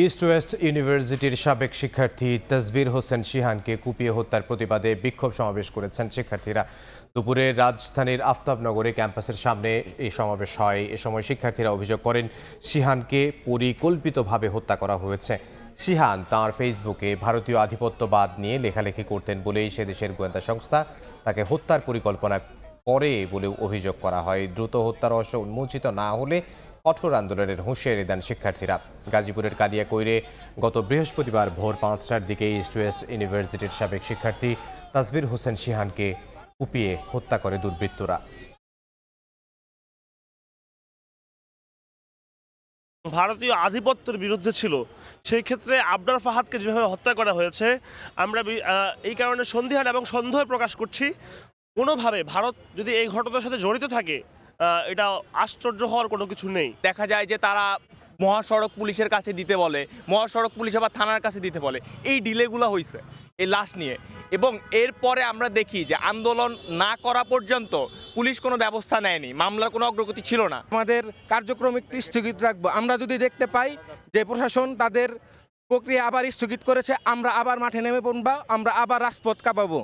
East West ইউনিভার্সিটির সাবেক শিক্ষার্থী তাসবির হোসেন শিহানকে কুপিয়ে হত্যার প্রতিবাদে বিক্ষোভ সমাবেশ করেছেন শিক্ষার্থীরা। দুপুরে রাজধানীর আফতাবনগরে ক্যাম্পাসের সামনে এই সমাবেশ হয়। এ সময় শিক্ষার্থীরা অভিযোগ করেন শিহানকে পরিকল্পিতভাবে হত্যা করা হয়েছে। শিহান তাঁর ফেসবুকে ভারতীয় আধিপত্যবাদ নিয়ে লেখালেখি করতেন বলেই সে দেশের গোয়েন্দা সংস্থা তাকে হত্যার পরিকল্পনা করে বলেও অভিযোগ করা হয়। দ্রুত হত্যা রহস্য উন্মোচিত না হলে কঠোর আন্দোলনের হুঁশিয়ারি দেন শিক্ষার্থীরা। গাজীপুরের কালিয়াকৈরে গত বৃহস্পতিবার ভোর ৫টার দিকে ইস্ট ওয়েস্ট ইউনিভার্সিটির সাবেক শিক্ষার্থী তাসবির হোসেন শিহানকে কুপিয়ে হত্যা করে দুর্বৃত্তরা। ভারতীয় আধিপত্যের বিরুদ্ধে ছিল, সেই ক্ষেত্রে আবরার ফাহাদকে যেভাবে হত্যা করা হয়েছে, আমরা এই কারণে সন্দিহান এবং সন্দেহ প্রকাশ করছি কোনোভাবে ভারত যদি এই ঘটনার সাথে জড়িত থাকে এটা আশ্চর্য হওয়ার কোনো কিছু নেই। দেখা যায় যে তারা মহাসড়ক পুলিশের কাছে দিতে বলে, মহাসড়ক পুলিশ আবার থানার কাছে দিতে বলে। এই ডিলেগুলো হয়েছে এই লাশ নিয়ে, এবং এরপরে আমরা দেখি যে আন্দোলন না করা পর্যন্ত পুলিশ কোনো ব্যবস্থা নেয়নি, মামলার কোনো অগ্রগতি ছিল না। আমাদের কার্যক্রম একটু স্থগিত রাখবো। আমরা যদি দেখতে পাই যে প্রশাসন তাদের প্রক্রিয়া আবার স্থগিত করেছে, আমরা আবার মাঠে নেমে পড়ব, আমরা আবার রাজপথ কাঁপাবো।